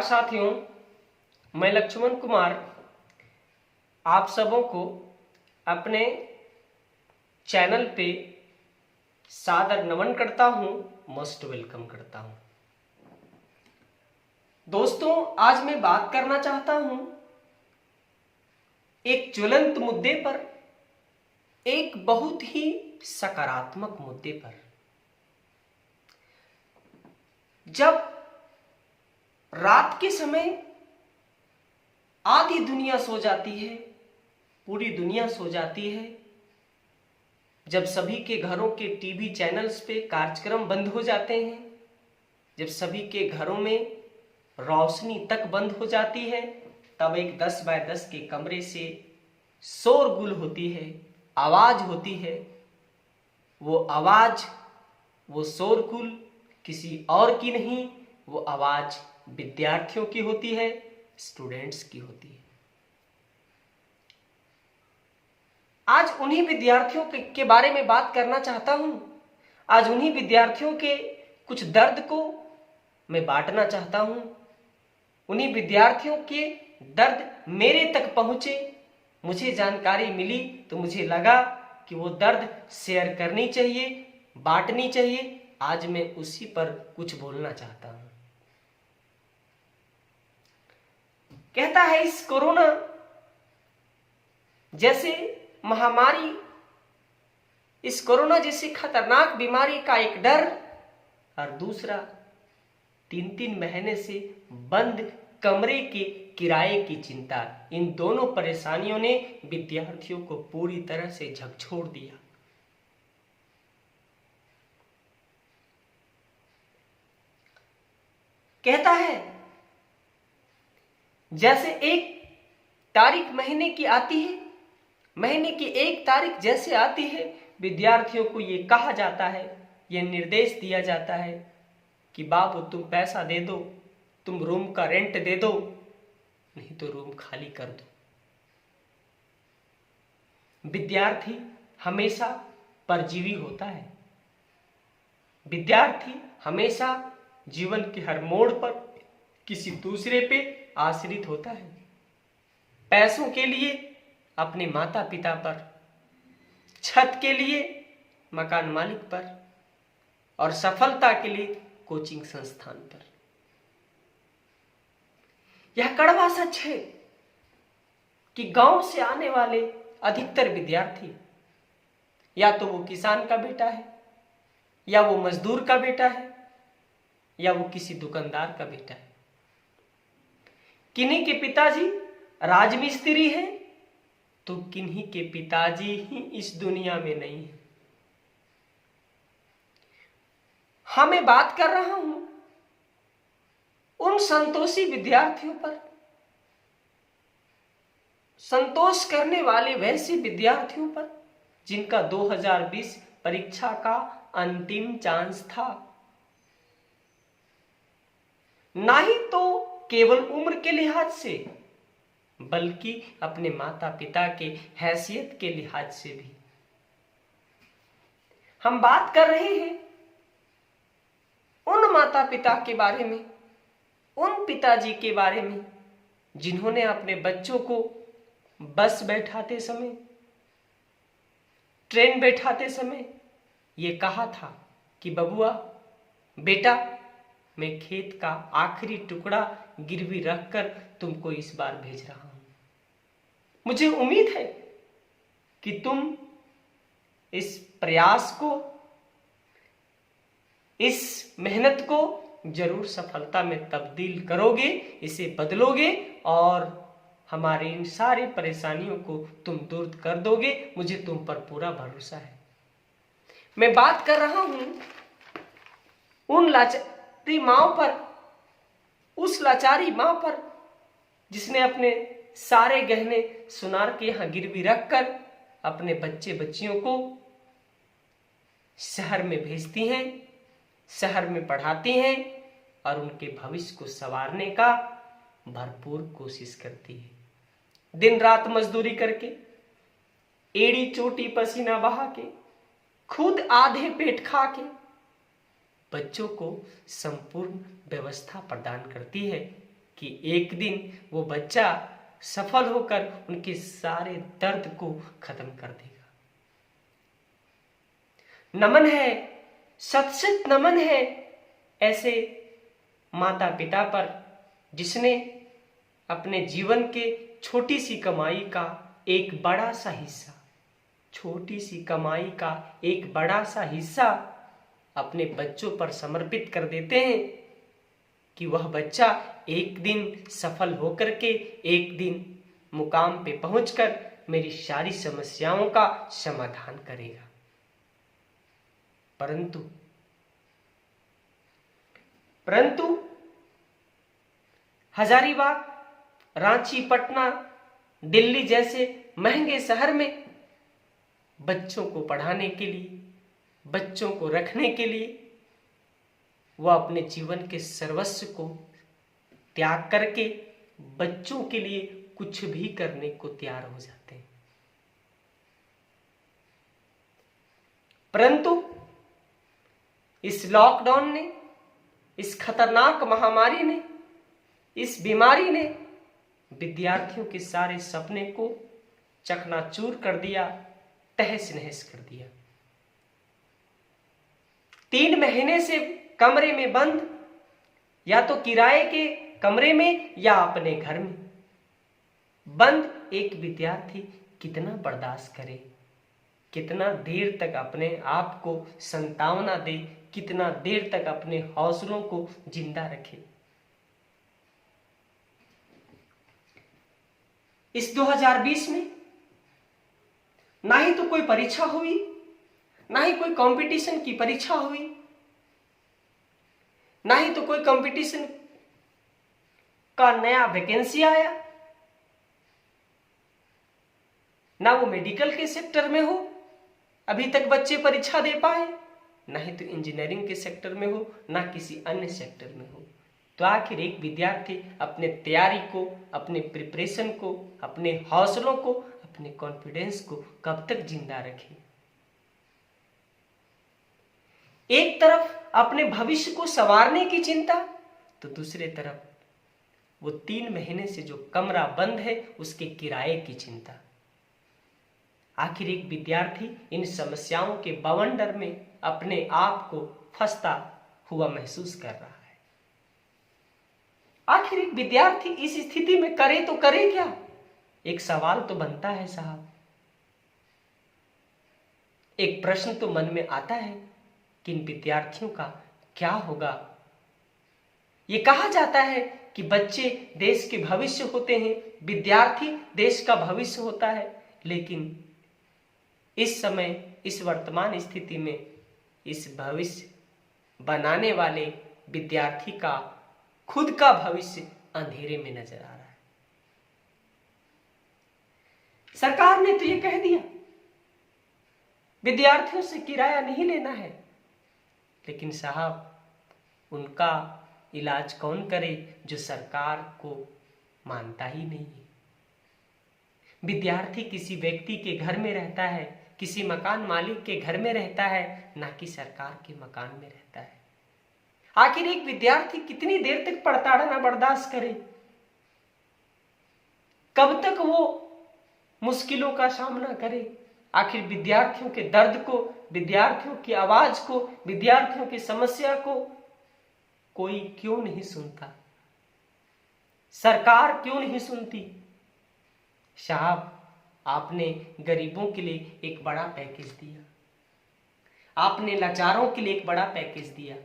नमस्कार साथियों, मैं लक्ष्मण कुमार आप सबों को अपने चैनल पे सादर नमन करता हूं, मोस्ट वेलकम करता हूं। दोस्तों, आज मैं बात करना चाहता हूं एक ज्वलंत मुद्दे पर, एक बहुत ही सकारात्मक मुद्दे पर। जब रात के समय आधी दुनिया सो जाती है, पूरी दुनिया सो जाती है, जब सभी के घरों के टीवी चैनल्स पे कार्यक्रम बंद हो जाते हैं, जब सभी के घरों में रोशनी तक बंद हो जाती है, तब एक 10 बाय 10 के कमरे से शोरगुल होती है, आवाज होती है। वो आवाज, वो शोरगुल किसी और की नहीं, वो आवाज विद्यार्थियों की होती है, स्टूडेंट्स की होती है। आज उन्हीं विद्यार्थियों के बारे में बात करना चाहता हूं। आज उन्हीं विद्यार्थियों के कुछ दर्द को मैं बांटना चाहता हूं। उन्हीं विद्यार्थियों के दर्द मेरे तक पहुंचे, मुझे जानकारी मिली तो मुझे लगा कि वो दर्द शेयर करनी चाहिए, बांटनी चाहिए। आज मैं उसी पर कुछ बोलना चाहता हूं। कहता है इस कोरोना जैसे महामारी, इस कोरोना जैसी खतरनाक बीमारी का एक डर, और दूसरा 3-3 महीने से बंद कमरे के किराए की चिंता। इन दोनों परेशानियों ने विद्यार्थियों को पूरी तरह से झकझोर दिया। कहता है जैसे एक तारीख महीने की आती है, महीने की 1 तारीख जैसे आती है, विद्यार्थियों को ये कहा जाता है, ये निर्देश दिया जाता है कि बाबू तुम पैसा दे दो, तुम रूम का रेंट दे दो, नहीं तो रूम खाली कर दो। विद्यार्थी हमेशा परजीवी होता है। विद्यार्थी हमेशा जीवन के हर मोड़ पर किसी दूसरे पे आश्रित होता है। पैसों के लिए अपने माता पिता पर, छत के लिए मकान मालिक पर, और सफलता के लिए कोचिंग संस्थान पर। यह कड़वा सच है कि गांव से आने वाले अधिकतर विद्यार्थी या तो वो किसान का बेटा है, या वो मजदूर का बेटा है, या वो किसी दुकानदार का बेटा है। किन्हीं के पिताजी राजमिस्त्री हैं तो किन्हीं के पिताजी ही इस दुनिया में नहीं है। हाँ, मैं बात कर रहा हूं उन संतोषी विद्यार्थियों पर, संतोष करने वाले वैसे विद्यार्थियों पर जिनका 2020 परीक्षा का अंतिम चांस था। ना ही तो केवल उम्र के लिहाज से, बल्कि अपने माता पिता के हैसियत के लिहाज से भी। हम बात कर रहे हैं उन माता पिता के बारे में, उन पिताजी के बारे में जिन्होंने अपने बच्चों को बस बैठाते समय, ट्रेन बैठाते समय ये कहा था कि बबुआ बेटा, मैं खेत का आखिरी टुकड़ा गिरवी रखकर तुमको इस बार भेज रहा हूं। मुझे उम्मीद है कि तुम इस प्रयास को, इस मेहनत को जरूर सफलता में तब्दील करोगे, इसे बदलोगे और हमारी इन सारी परेशानियों को तुम दूर कर दोगे। मुझे तुम पर पूरा भरोसा है। मैं बात कर रहा हूं उन लाचारी माँ पर, उस लाचारी माँ पर जिसने अपने सारे गहने सुनार के यहां गिरवी रखकर अपने बच्चे बच्चियों को शहर में भेजती हैं, शहर में पढ़ाती हैं और उनके भविष्य को संवारने का भरपूर कोशिश करती है। दिन रात मजदूरी करके, एड़ी चोटी पसीना बहा के, खुद आधे पेट खा के बच्चों को संपूर्ण व्यवस्था प्रदान करती है कि एक दिन वो बच्चा सफल होकर उनके सारे दर्द को खत्म कर देगा। नमन है, शत शत नमन है ऐसे माता पिता पर जिसने अपने जीवन के छोटी सी कमाई का एक बड़ा सा हिस्सा, छोटी सी कमाई का एक बड़ा सा हिस्सा अपने बच्चों पर समर्पित कर देते हैं कि वह बच्चा एक दिन सफल होकर के एक दिन मुकाम पे पहुंचकर मेरी सारी समस्याओं का समाधान करेगा। परंतु हजारीबाग, रांची, पटना, दिल्ली जैसे महंगे शहर में बच्चों को पढ़ाने के लिए, बच्चों को रखने के लिए वह अपने जीवन के सर्वस्व को त्याग करके बच्चों के लिए कुछ भी करने को तैयार हो जाते हैं। परंतु इस लॉकडाउन ने, इस खतरनाक महामारी ने, इस बीमारी ने विद्यार्थियों के सारे सपने को चकनाचूर कर दिया, तहस नहस कर दिया। 3 महीने से कमरे में बंद, या तो किराए के कमरे में या अपने घर में बंद एक विद्यार्थी कितना बर्दाश्त करे, कितना देर तक अपने आप को संतावना दे, कितना देर तक अपने हौसलों को जिंदा रखे। इस 2020 में ना ही तो कोई परीक्षा हुई, ना ही कोई कंपटीशन की परीक्षा हुई, ना ही तो कोई कंपटीशन का नया वैकेंसी आया, ना वो मेडिकल के सेक्टर में हो अभी तक बच्चे परीक्षा दे पाए, ना ही तो इंजीनियरिंग के सेक्टर में हो, ना किसी अन्य सेक्टर में हो। तो आखिर एक विद्यार्थी अपने तैयारी को, अपने प्रिपरेशन को, अपने हौसलों को, अपने कॉन्फिडेंस को कब तक जिंदा रखे? एक तरफ अपने भविष्य को संवारने की चिंता, तो दूसरे तरफ वो 3 महीने से जो कमरा बंद है उसके किराए की चिंता। आखिर एक विद्यार्थी इन समस्याओं के बवंडर में अपने आप को फंसता हुआ महसूस कर रहा है। आखिर एक विद्यार्थी इस स्थिति में करे तो करे क्या? एक सवाल तो बनता है साहब, एक प्रश्न तो मन में आता है कि इन विद्यार्थियों का क्या होगा। ये कहा जाता है कि बच्चे देश के भविष्य होते हैं, विद्यार्थी देश का भविष्य होता है, लेकिन इस समय, इस वर्तमान स्थिति में इस भविष्य बनाने वाले विद्यार्थी का खुद का भविष्य अंधेरे में नजर आ रहा है। सरकार ने तो ये कह दिया विद्यार्थियों से किराया नहीं लेना है, लेकिन साहब उनका इलाज कौन करे जो सरकार को मानता ही नहीं है। विद्यार्थी किसी व्यक्ति के घर में रहता है, किसी मकान मालिक के घर में रहता है, ना कि सरकार के मकान में रहता है। आखिर एक विद्यार्थी कितनी देर तक प्रताड़ना बर्दाश्त करे? कब तक वो मुश्किलों का सामना करे? आखिर विद्यार्थियों के दर्द को, विद्यार्थियों की आवाज को, विद्यार्थियों की समस्या को कोई क्यों नहीं सुनता? सरकार क्यों नहीं सुनती? साहब, आपने गरीबों के लिए एक बड़ा पैकेज दिया, आपने लाचारों के लिए एक बड़ा पैकेज दिया,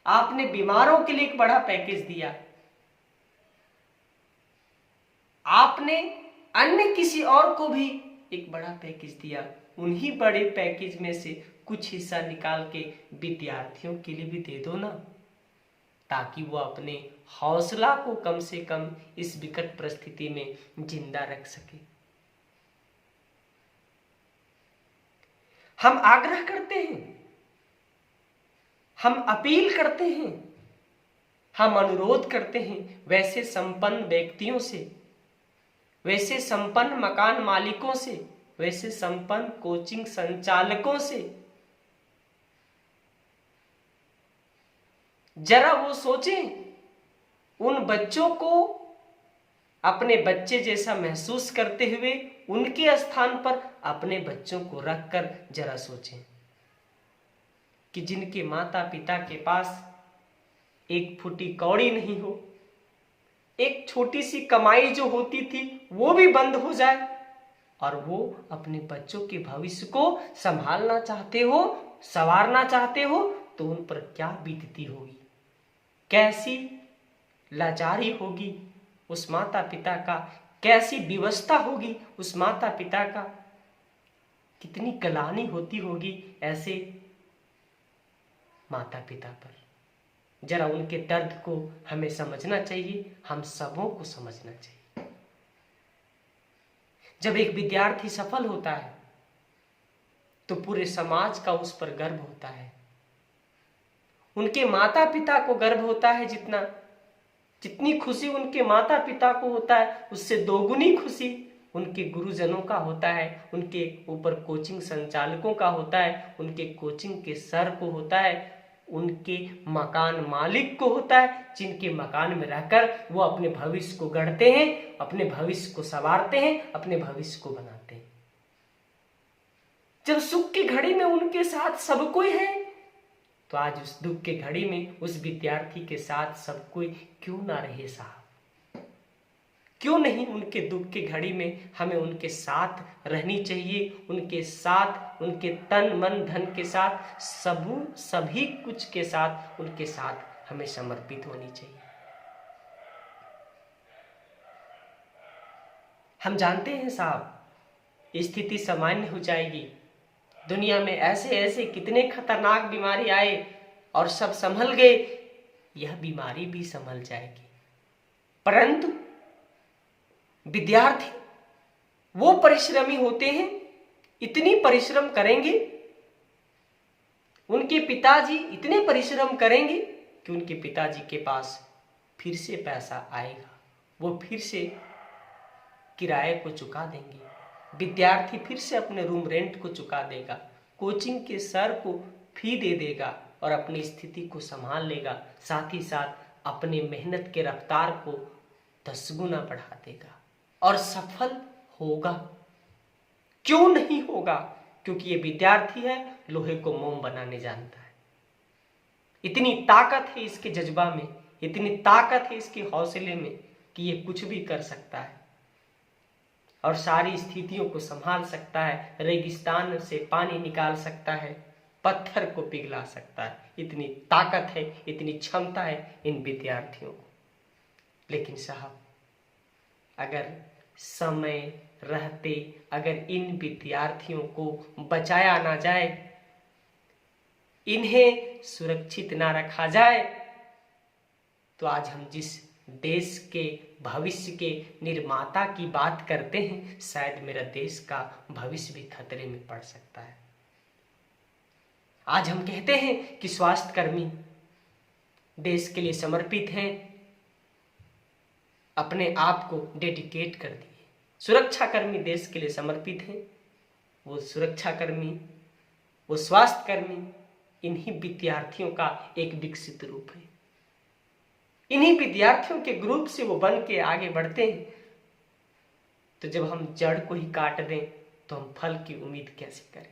आपने बीमारों के लिए एक बड़ा पैकेज दिया, आपने अन्य किसी और को भी एक बड़ा पैकेज दिया। उन्हीं बड़े पैकेज में से कुछ हिस्सा निकाल के विद्यार्थियों के लिए भी दे दो ना, ताकि वो अपने हौसला को कम से कम इस विकट परिस्थिति में जिंदा रख सके। हम आग्रह करते हैं, हम अपील करते हैं, हम अनुरोध करते हैं वैसे संपन्न व्यक्तियों से, वैसे संपन्न मकान मालिकों से, वैसे संपन्न कोचिंग संचालकों से, जरा वो सोचें, उन बच्चों को अपने बच्चे जैसा महसूस करते हुए उनके स्थान पर अपने बच्चों को रखकर जरा सोचें कि जिनके माता पिता के पास एक फुटी कौड़ी नहीं हो, एक छोटी सी कमाई जो होती थी वो भी बंद हो जाए और वो अपने बच्चों के भविष्य को संभालना चाहते हो, संवारना चाहते हो, तो उन पर क्या बीतती होगी, कैसी लाचारी होगी उस माता पिता का, कैसी विवशता होगी उस माता पिता का, कितनी गलानी होती होगी ऐसे माता पिता पर। जरा उनके दर्द को हमें समझना चाहिए, हम सबों को समझना चाहिए। जब एक विद्यार्थी सफल होता है तो पूरे समाज का उस पर गर्व होता है, उनके माता पिता को गर्व होता है, जितनी खुशी उनके माता पिता को होता है उससे दोगुनी खुशी उनके गुरुजनों का होता है, उनके ऊपर कोचिंग संचालकों का होता है, उनके कोचिंग के सर को होता है, उनके मकान मालिक को होता है, जिनके मकान में रहकर वो अपने भविष्य को गढ़ते हैं, अपने भविष्य को संवारते हैं, अपने भविष्य को बनाते हैं। जब सुख की घड़ी में उनके साथ सब कोई है, तो आज उस दुख के घड़ी में उस विद्यार्थी के साथ सब कोई क्यों ना रहे साहब? क्यों नहीं उनके दुख की घड़ी में हमें उनके साथ रहनी चाहिए, उनके साथ, उनके तन मन धन के साथ, सभी कुछ के साथ उनके साथ हमें समर्पित होनी चाहिए। हम जानते हैं साहब स्थिति सामान्य हो जाएगी, दुनिया में ऐसे ऐसे कितने खतरनाक बीमारी आए और सब संभल गए, यह बीमारी भी संभल जाएगी, परंतु विद्यार्थी वो परिश्रमी होते हैं, इतनी परिश्रम करेंगे, उनके पिताजी इतने परिश्रम करेंगे कि उनके पिताजी के पास फिर से पैसा आएगा, वो फिर से किराए को चुका देंगे, विद्यार्थी फिर से अपने रूम रेंट को चुका देगा, कोचिंग के सर को फी दे देगा और अपनी स्थिति को संभाल लेगा, साथ ही साथ अपने मेहनत के रफ्तार को 10 गुना बढ़ा देगा और सफल होगा। क्यों नहीं होगा? क्योंकि ये विद्यार्थी है, लोहे को मोम बनाने जानता है। इतनी ताकत है इसके जज्बा में, इतनी ताकत है इसके हौसले में कि ये कुछ भी कर सकता है और सारी स्थितियों को संभाल सकता है, रेगिस्तान से पानी निकाल सकता है, पत्थर को पिघला सकता है। इतनी ताकत है, इतनी क्षमता है इन विद्यार्थियों को। लेकिन साहब, अगर समय रहते अगर इन विद्यार्थियों को बचाया ना जाए, इन्हें सुरक्षित ना रखा जाए, तो आज हम जिस देश के भविष्य के निर्माता की बात करते हैं, शायद मेरा देश का भविष्य भी खतरे में पड़ सकता है। आज हम कहते हैं कि स्वास्थ्यकर्मी देश के लिए समर्पित हैं, अपने आप को डेडिकेट कर दिए। सुरक्षाकर्मी देश के लिए समर्पित हैं, वो सुरक्षाकर्मी, वो स्वास्थ्यकर्मी इन्हीं विद्यार्थियों का एक विकसित रूप है। इन्हीं विद्यार्थियों के ग्रुप से वो बन के आगे बढ़ते हैं। तो जब हम जड़ को ही काट दें तो हम फल की उम्मीद कैसे करें?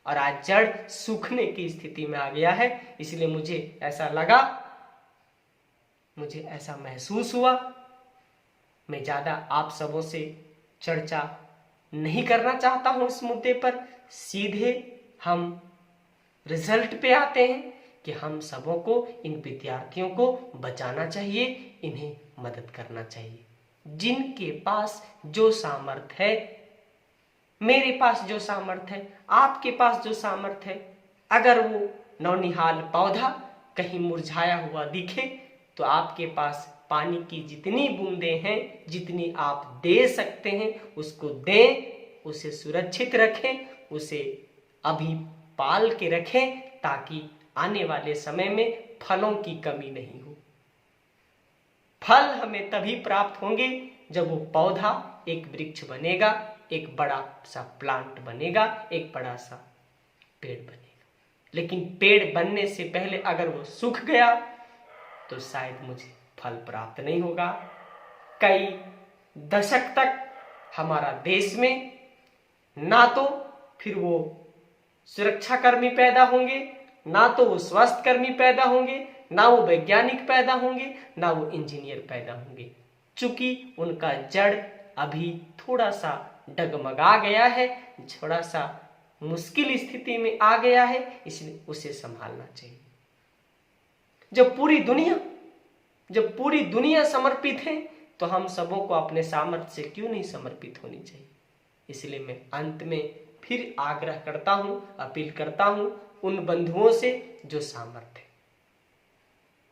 और आज जड़ सूखने की स्थिति में आ गया है, इसलिए मुझे ऐसा लगा, मुझे ऐसा महसूस हुआ, मैं ज्यादा आप सबों से चर्चा नहीं करना चाहता हूं इस मुद्दे पर। सीधे हम रिजल्ट पे आते हैं कि हम सबों को, इन विद्यार्थियों को बचाना चाहिए, इन्हें मदद करना चाहिए। जिनके पास जो सामर्थ्य है, मेरे पास जो सामर्थ्य है, आपके पास जो सामर्थ्य है, अगर वो नौनिहाल पौधा कहीं मुरझाया हुआ दिखे तो आपके पास पानी की जितनी बूंदें हैं, जितनी आप दे सकते हैं उसको दें, उसे सुरक्षित रखें, उसे अभी पाल के रखें, ताकि आने वाले समय में फलों की कमी नहीं हो। फल हमें तभी प्राप्त होंगे जब वो पौधा एक वृक्ष बनेगा, एक बड़ा सा प्लांट बनेगा, एक बड़ा सा पेड़ बनेगा। लेकिन पेड़ बनने से पहले अगर वो सूख गया तो शायद मुझे फल प्राप्त नहीं होगा। कई दशक तक हमारा देश में ना तो फिर वो सुरक्षाकर्मी पैदा होंगे, ना तो वो स्वास्थ्य कर्मी पैदा होंगे, ना वो वैज्ञानिक पैदा होंगे, ना वो इंजीनियर पैदा होंगे, चूंकि उनका जड़ अभी थोड़ा सा डगमगा गया है, थोड़ा सा मुश्किल स्थिति में आ गया है, इसलिए उसे संभालना चाहिए। जब पूरी दुनिया समर्पित है तो हम सबों को अपने सामर्थ्य से क्यों नहीं समर्पित होनी चाहिए। इसलिए मैं अंत में फिर आग्रह करता हूं, अपील करता हूं उन बंधुओं से जो सामर्थ्य है,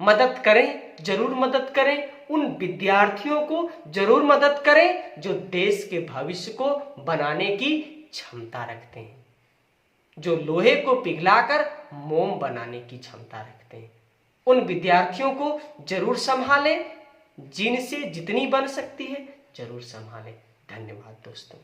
मदद करें, जरूर मदद करें। उन विद्यार्थियों को जरूर मदद करें जो देश के भविष्य को बनाने की क्षमता रखते हैं, जो लोहे को पिघलाकर मोम बनाने की क्षमता रखते हैं। उन विद्यार्थियों को जरूर संभालें, जिनसे जितनी बन सकती है जरूर संभालें। धन्यवाद दोस्तों।